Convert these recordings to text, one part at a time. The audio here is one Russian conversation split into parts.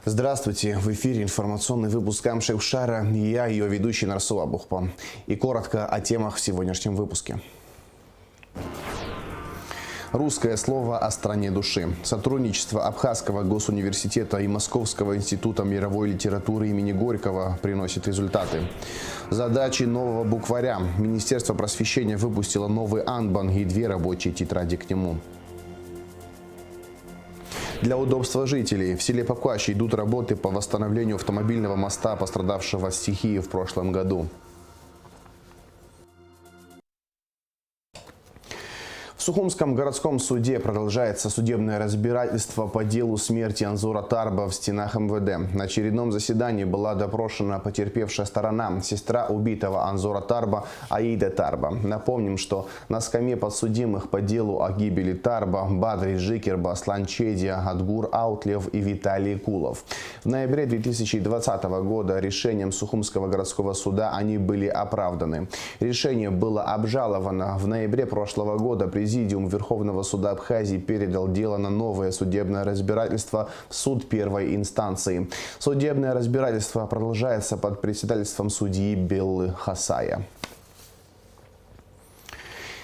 Здравствуйте! В эфире информационный выпуск Амшевшара. Я ее ведущий Нарсула Бухпа. И коротко о темах в сегодняшнем выпуске. Русское слово о стране души. Сотрудничество Абхазского госуниверситета и Московского института мировой литературы имени Горького приносит результаты. Задачи нового букваря. Министерство просвещения выпустило новый анбан и 2 рабочие тетради к нему. Для удобства жителей в селе Папкащи идут работы по восстановлению автомобильного моста, пострадавшего от стихии в прошлом году. В Сухумском городском суде продолжается судебное разбирательство по делу смерти Анзора Тарба в стенах МВД. На очередном заседании была допрошена потерпевшая сторона, сестра убитого Анзора Тарба Аида Тарба. Напомним, что на скамье подсудимых по делу о гибели Тарба Бадри Жикерба, Аслан Чедия, Адгур Аутлев и Виталий Кулов. В ноябре 2020 года решением Сухумского городского суда они были оправданы. Решение было обжаловано. В ноябре прошлого года Президиум Верховного суда Абхазии передал дело на новое судебное разбирательство в суд первой инстанции. Судебное разбирательство продолжается под председательством судьи Беллы Хасая.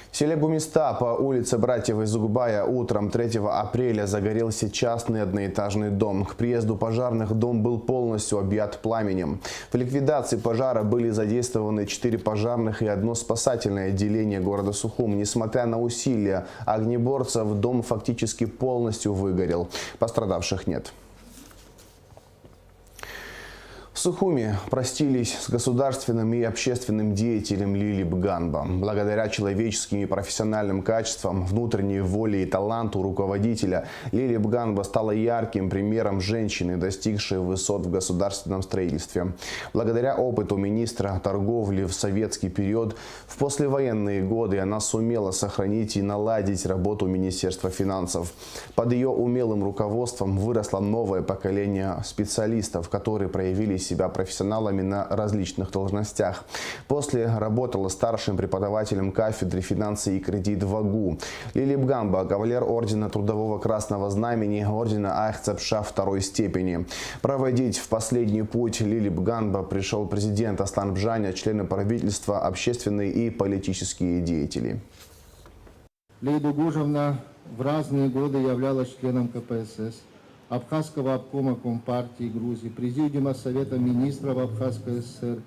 В селе Бумиста по улице Братьев Изугбая утром 3 апреля загорелся частный одноэтажный дом. К приезду пожарных дом был полностью объят пламенем. В ликвидации пожара были задействованы 4 пожарных и 1 спасательное отделение города Сухум. Несмотря на усилия огнеборцев, дом фактически полностью выгорел. Пострадавших нет. В Сухуме простились с государственным и общественным деятелем Лилип Ганба. Благодаря человеческим и профессиональным качествам, внутренней воле и таланту руководителя, Лилип Ганба стала ярким примером женщины, достигшей высот в государственном строительстве. Благодаря опыту министра торговли в советский период, в послевоенные годы она сумела сохранить и наладить работу Министерства финансов. Под ее умелым руководством выросло новое поколение специалистов, которые проявили себя профессионалами на различных должностях. После работала старшим преподавателем кафедры финансы и кредит в АГУ. Лилип Ганба, кавалер ордена Трудового Красного Знамени, ордена Ахцепша 2 степени. Проводить в последний путь Лилип Ганба пришел президент Аслан Бжаня, члены правительства, общественные и политические деятели. Лейда Гужевна в разные годы являлась членом КПСС, Абхазского обкома Компартии Грузии, Президиума Совета Министров Абхазской ССР,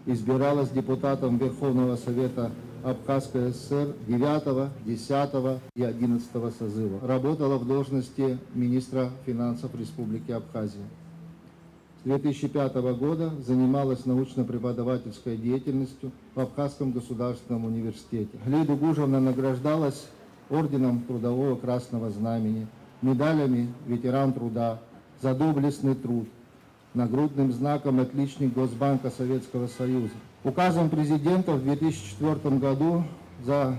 избиралась депутатом Верховного Совета Абхазской ССР 9, 10 и 11 созыва. Работала в должности министра финансов Республики Абхазия. С 2005 года занималась научно-преподавательской деятельностью в Абхазском государственном университете. Лейда Гужевна награждалась орденом Трудового Красного Знамени, медалями «Ветеран труда», «За доблестный труд», нагрудным знаком «Отличник Госбанка Советского Союза». Указом президента в 2004 году за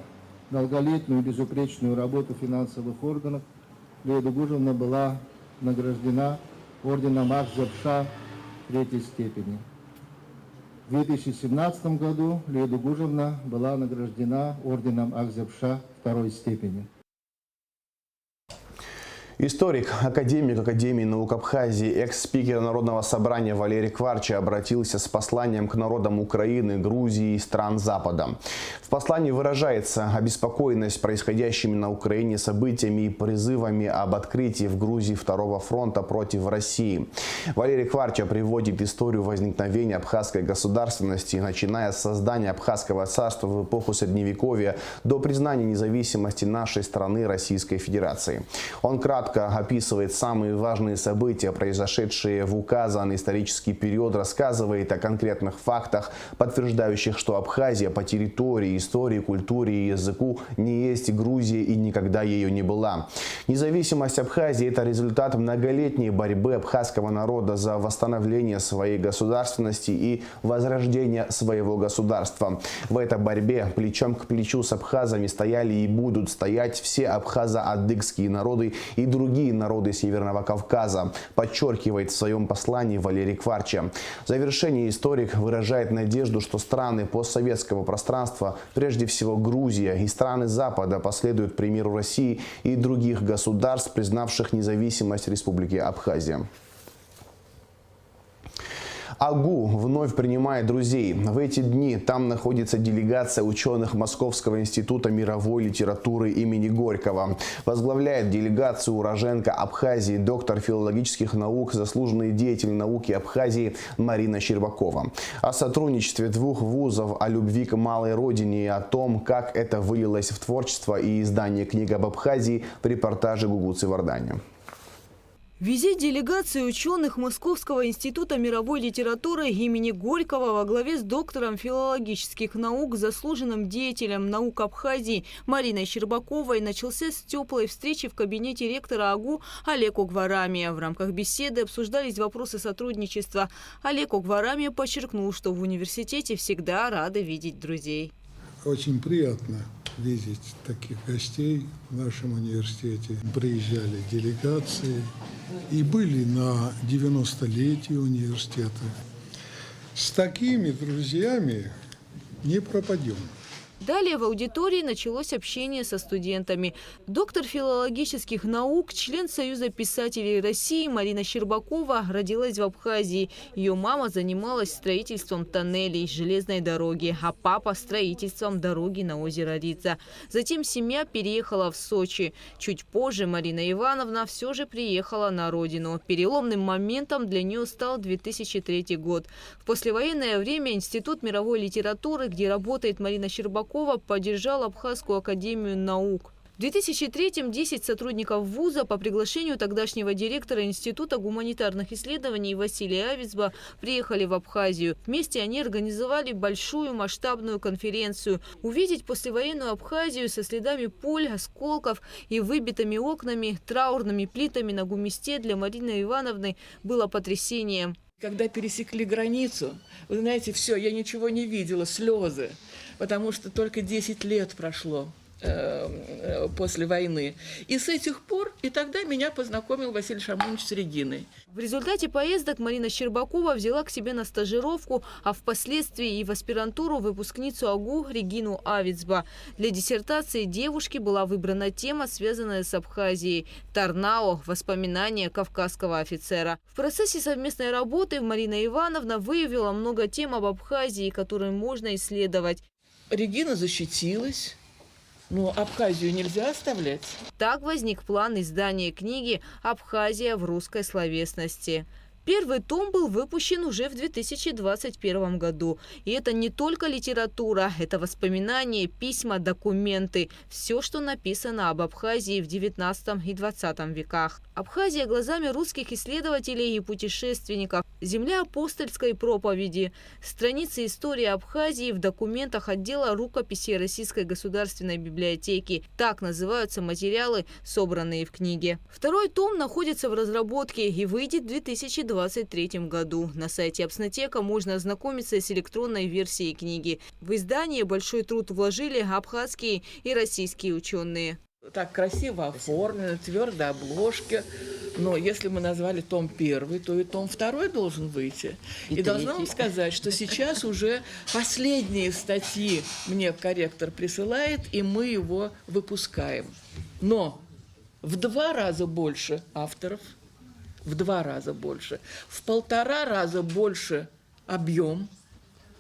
долголетнюю безупречную работу финансовых органов Лейда Гужевна была награждена орденом Ахцепша 3 степени. В 2017 году Лейда Гужевна была награждена орденом Ахцепша 2 степени. Историк, академик Академии наук Абхазии, экс-спикер Народного собрания Валерий Кварча обратился с посланием к народам Украины, Грузии и стран Запада. В послании выражается обеспокоенность происходящими на Украине событиями и призывами об открытии в Грузии 2-го фронта против России. Валерий Кварча приводит историю возникновения абхазской государственности, начиная с создания Абхазского царства в эпоху Средневековья до признания независимости нашей страны Российской Федерации. Он кратко описывает самые важные события, произошедшие в указанный исторический период, рассказывает о конкретных фактах, подтверждающих, что Абхазия по территории, истории, культуре и языку не есть Грузия и никогда ею не была. Независимость Абхазии – это результат многолетней борьбы абхазского народа за восстановление своей государственности и возрождение своего государства. В этой борьбе плечом к плечу с абхазами стояли и будут стоять все абхазо-адыгские народы и другие народы Северного Кавказа, подчеркивает в своем послании Валерий Кварча. В завершении историк выражает надежду, что страны постсоветского пространства, прежде всего Грузия и страны Запада, последуют примеру России и других государств, признавших независимость Республики Абхазия. АГУ вновь принимает друзей. В эти дни там находится делегация ученых Московского института мировой литературы имени Горького. Возглавляет делегацию уроженка Абхазии, доктор филологических наук, заслуженный деятель науки Абхазии Марина Щербакова. О сотрудничестве двух вузов, о любви к малой родине и о том, как это вылилось в творчество и издание книг об Абхазии в репортаже Гугуцы Вардани. Визит делегации ученых Московского института мировой литературы имени Горького во главе с доктором филологических наук, заслуженным деятелем наук Абхазии Мариной Щербаковой начался с теплой встречи в кабинете ректора АГУ Олег Огварамия. В рамках беседы обсуждались вопросы сотрудничества. Олег Огварамия подчеркнул, что в университете всегда рады видеть друзей. Очень приятно видеть таких гостей в нашем университете. Приезжали делегации и были на 90-летие университета. С такими друзьями не пропадем. Далее в аудитории началось общение со студентами. Доктор филологических наук, член Союза писателей России Марина Щербакова родилась в Абхазии. Ее мама занималась строительством тоннелей железной дороги, а папа – строительством дороги на озеро Рица. Затем семья переехала в Сочи. Чуть позже Марина Ивановна все же приехала на родину. Переломным моментом для нее стал 2003 год. В послевоенное время Институт мировой литературы, где работает Марина Щербакова, поддержал Абхазскую академию наук. В 2003-м 10 сотрудников вуза по приглашению тогдашнего директора Института гуманитарных исследований Василия Авицба приехали в Абхазию. Вместе они организовали большую масштабную конференцию. Увидеть послевоенную Абхазию со следами пуль, осколков и выбитыми окнами, траурными плитами на Гумисте для Марины Ивановны было потрясением. Когда пересекли границу, вы знаете, все, я ничего не видела, слезы, потому что только 10 лет прошло после войны. И с этих пор, и тогда меня познакомил Василий Шамонович с Региной. В результате поездок Марина Щербакова взяла к себе на стажировку, а впоследствии и в аспирантуру выпускницу АГУ Регину Авицба. Для диссертации девушки была выбрана тема, связанная с Абхазией – Тарнао, воспоминания кавказского офицера. В процессе совместной работы Марина Ивановна выявила много тем об Абхазии, которые можно исследовать. Регина защитилась. Но Абхазию нельзя оставлять. Так возник план издания книги «Абхазия в русской словесности». Первый том был выпущен уже в 2021 году. И это не только литература, это воспоминания, письма, документы. Все, что написано об Абхазии в 19 и 20 веках. Абхазия глазами русских исследователей и путешественников. Земля апостольской проповеди. Страницы истории Абхазии в документах отдела рукописей Российской государственной библиотеки. Так называются материалы, собранные в книге. Второй том находится в разработке и выйдет в 2023 году. На сайте Абснотека можно ознакомиться с электронной версией книги. В издание большой труд вложили абхазские и российские ученые. Так красиво оформлены, твердые обложки. Но если мы назвали том 1, то и том 2 должен выйти. И должна вам сказать, что сейчас уже последние статьи мне корректор присылает, и мы его выпускаем. Но в 2 раза больше авторов, в 2 раза больше, в 1,5 раза больше объем.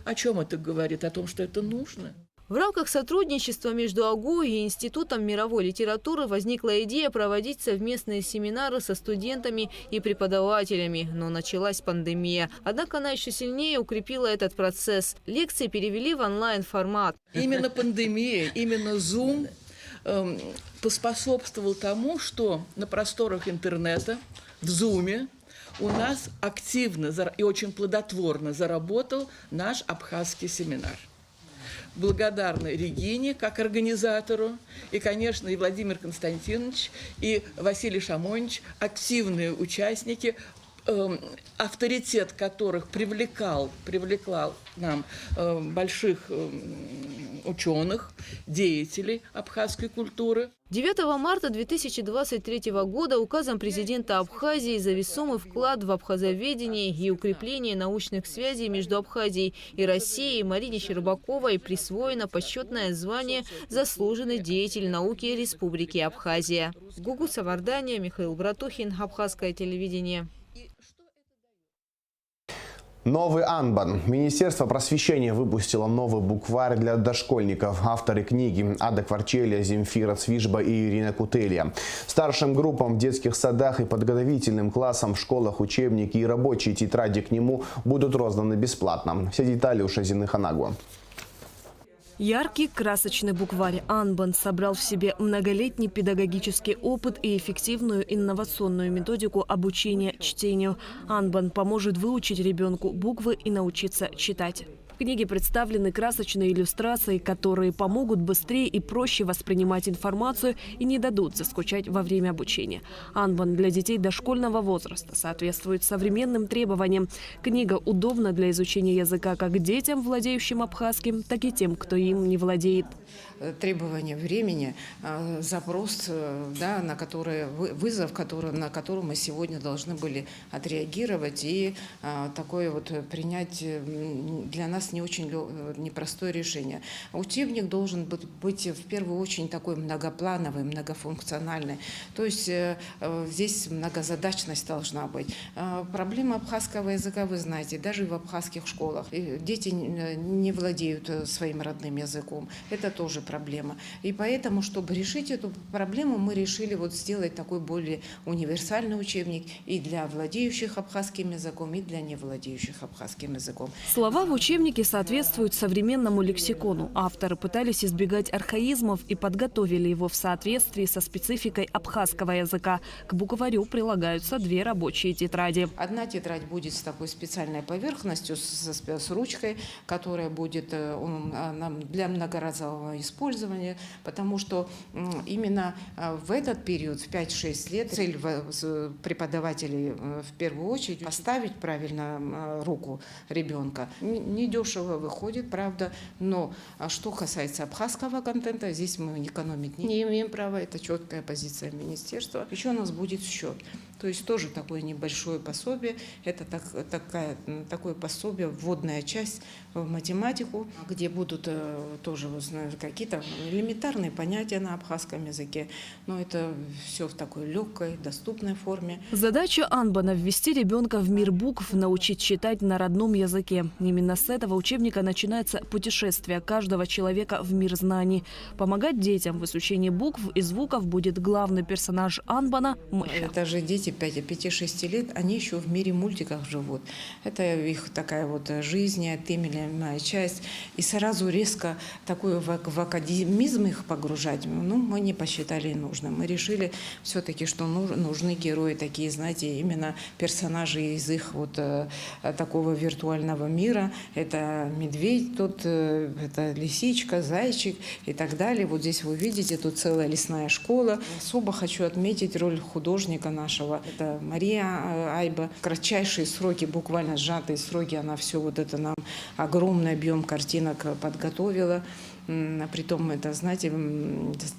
О чем это говорит? О том, что это нужно. В рамках сотрудничества между АГУ и Институтом мировой литературы возникла идея проводить совместные семинары со студентами и преподавателями. Но началась пандемия. Однако она еще сильнее укрепила этот процесс. Лекции перевели в онлайн-формат. Именно пандемия, именно Zoom поспособствовал тому, что на просторах интернета, в Zoom, у нас активно и очень плодотворно заработал наш абхазский семинар. Благодарны Регине как организатору, и, конечно, и Владимир Константинович, и Василий Шамонович, активные участники, авторитет которых привлекал нам больших ученых, деятелей абхазской культуры. 9 марта 2023 года указом президента Абхазии за весомый вклад в абхазоведение и укрепление научных связей между Абхазией и Россией Марине Щербаковой присвоено почетное звание «Заслуженный деятель науки Республики Абхазия». Гугуца Вардани, Михаил Братухин, Абхазское телевидение. Новый Анбан. Министерство просвещения выпустило новый букварь для дошкольников. Авторы книги Ада Кварчеля, Земфира Цвижба и Ирина Кутелья. Старшим группам в детских садах и подготовительным классам в школах учебники и рабочие тетради к нему будут розданы бесплатно. Все детали у Шазины Ханагуа. Яркий, красочный букварь «Анбан» собрал в себе многолетний педагогический опыт и эффективную инновационную методику обучения чтению. «Анбан» поможет выучить ребенку буквы и научиться читать. В книге представлены красочные иллюстрации, которые помогут быстрее и проще воспринимать информацию и не дадут заскучать во время обучения. «Анбан» для детей дошкольного возраста соответствует современным требованиям. Книга удобна для изучения языка как детям, владеющим абхазским, так и тем, кто им не владеет. Требования времени, запрос, да, на который, вызов, на который мы сегодня должны были отреагировать и такое вот принять для нас не очень непростое решение. Учебник должен быть в первую очередь такой многоплановый, многофункциональный. То есть здесь многозадачность должна быть. Проблема абхазского языка, вы знаете, даже в абхазских школах. Дети не владеют своим родным языком. Это тоже проблема. И поэтому, чтобы решить эту проблему, мы решили вот сделать такой более универсальный учебник и для владеющих абхазским языком, и для невладеющих абхазским языком. Слова в учебнике соответствуют современному лексикону. Авторы пытались избегать архаизмов и подготовили его в соответствии со спецификой абхазского языка. К букварю прилагаются 2 рабочие тетради. Одна тетрадь будет с такой специальной поверхностью, с ручкой, которая будет для многоразового использования, потому что именно в этот период, в 5-6 лет, цель преподавателей в первую очередь поставить правильно руку ребенка. Недешево выходит, правда, но что касается абхазского контента, здесь мы экономить не имеем права, это четкая позиция министерства. Еще у нас будет счет. То есть тоже такое небольшое пособие, это такое пособие, вводная часть в математику, где будут тоже какие-то элементарные понятия на абхазском языке, но это все в такой легкой, доступной форме. Задача «Анбана» – ввести ребенка в мир букв, научить читать на родном языке. Именно с этого учебника начинается путешествие каждого человека в мир знаний. Помогать детям в изучении букв и звуков будет главный персонаж «Анбана» – Мыша. Это же дети 5-6 лет, они еще в мире мультиков живут. Это их такая вот жизнь, отдельная часть. И сразу резко такой в академизм их погружать, мы не посчитали нужным. Мы решили все-таки, что нужны герои такие, знаете, именно персонажи из их вот такого виртуального мира. Это медведь, тут это лисичка, зайчик и так далее. Вот здесь вы видите, тут целая лесная школа. Особо хочу отметить роль художника нашего. Это Мария Айба. В кратчайшие сроки, буквально сжатые сроки, она все вот это нам огромный объем картинок подготовила. Притом это, знаете,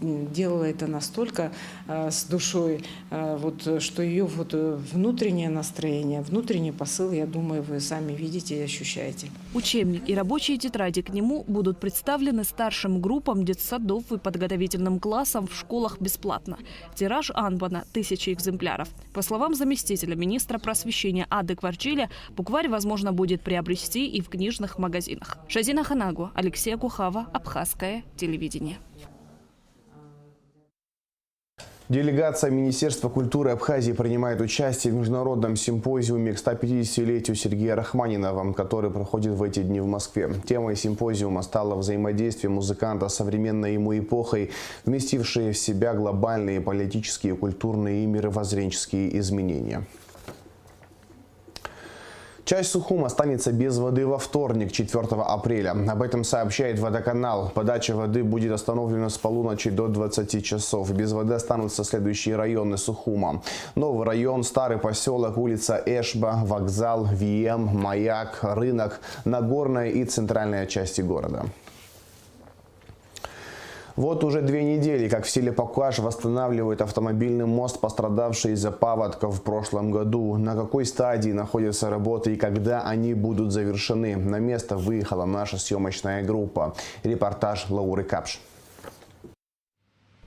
делала это настолько с душой, вот, что ее вот внутреннее настроение, внутренний посыл, я думаю, вы сами видите и ощущаете. Учебник и рабочие тетради к нему будут представлены старшим группам детсадов и подготовительным классам в школах бесплатно. Тираж «Анбана» – 1000 экземпляров. По словам заместителя министра просвещения Ады Кварчеля, букварь возможно будет приобрести и в книжных магазинах. Шазина Ханагуа, Алексей Кухава, Абхазское телевидение. Делегация Министерства культуры Абхазии принимает участие в международном симпозиуме к 150-летию Сергея Рахманинова, который проходит в эти дни в Москве. Темой симпозиума стало взаимодействие музыканта с современной ему эпохой, вместившие в себя глобальные политические, культурные и мировоззренческие изменения. Часть Сухума останется без воды во вторник, 4 апреля. Об этом сообщает водоканал. Подача воды будет остановлена с полуночи до 20 часов. Без воды останутся следующие районы Сухума. Новый район, Старый поселок, улица Эшба, вокзал, ВИЭМ, Маяк, рынок, Нагорная и центральная части города. Вот уже 2 недели, как в селе Покуаш восстанавливают автомобильный мост, пострадавший из-за паводков в прошлом году. На какой стадии находятся работы и когда они будут завершены? На место выехала наша съемочная группа. Репортаж Лауры Капш.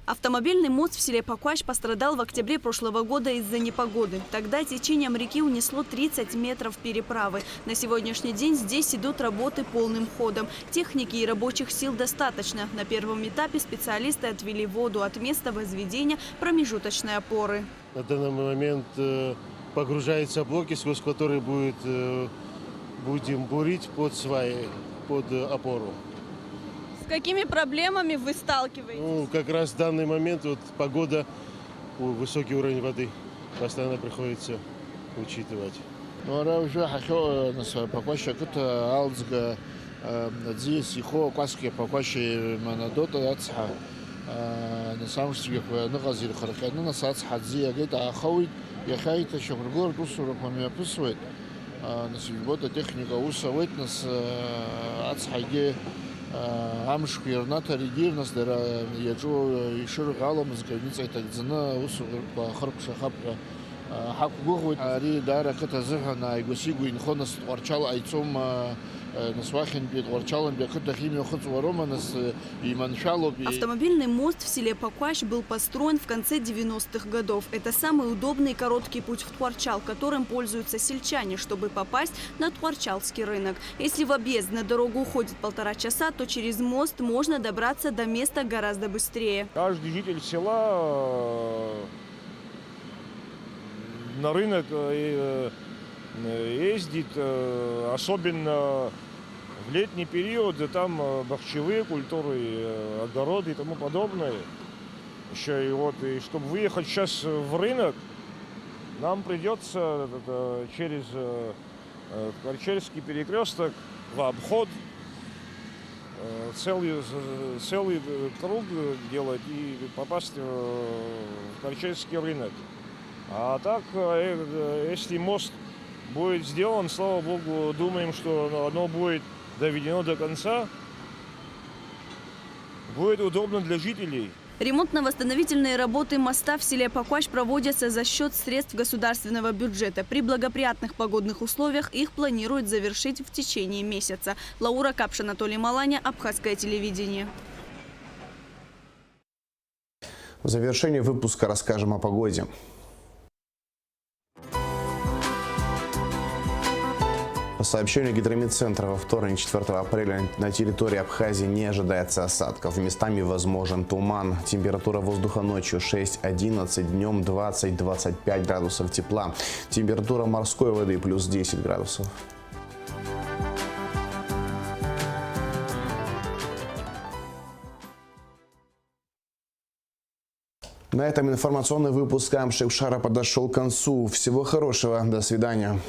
Автомобильный мост в селе Покуащ пострадал в октябре прошлого года из-за непогоды. Тогда течением реки унесло 30 метров переправы. На сегодняшний день здесь идут работы полным ходом. Техники и рабочих сил достаточно. На первом этапе специалисты отвели воду от места возведения промежуточной опоры. На данный момент погружаются блоки, сквозь которые будем бурить под сваи, под опору. С какими проблемами вы сталкиваетесь? Ну, как раз в данный момент вот погода, высокий уровень воды постоянно приходится учитывать. уже хахо на Покуаща кута алзга здесь ихо каски Покуаща манадота ацха на самом деле нагазир характерно на сацха зия где-то ахауит я хайта шогор дусура помя писует на сильбота техника усавит нас ацхаге амшки рната регир нас дара яджу ишур галам с границей так зна усур по харпша хапка حق جوه عري دارة كتا زهنا يقصيجو ينخنس ورشال أيتوم نسواخن بيت ورشالن بيكتا خيمي خد وروما نس يمنشالو. Автомобильный мост в селе Покуащ был построен в конце 90-х годов. Это самый удобный и короткий путь в Тхуарчал, которым пользуются сельчане, чтобы попасть на Тхуарчалский рынок. Если в объезд на дорогу уходит 1,5 часа, то через мост можно добраться до места гораздо быстрее. Каждый житель села на рынок ездит, особенно в летний период, там бахчевые культуры, огороды и тому подобное. Еще и чтобы выехать сейчас в рынок, нам придется через Карчельский перекресток в обход целый круг делать и попасть в Карчельский рынок. А так, если мост будет сделан, слава богу, думаем, что оно будет доведено до конца, будет удобно для жителей. Ремонтно-восстановительные работы моста в селе Покуащ проводятся за счет средств государственного бюджета. При благоприятных погодных условиях их планируют завершить в течение месяца. Лаура Капш, Анатолий Маланя, Абхазское телевидение. В завершении выпуска расскажем о погоде. По сообщению Гидрометцентра, во вторник, 4 апреля, на территории Абхазии не ожидается осадков. Местами возможен туман. Температура воздуха ночью 6-11, днем 20-25 градусов тепла. Температура морской воды плюс 10 градусов. На этом информационный выпуск Амшикшара подошел к концу. Всего хорошего. До свидания.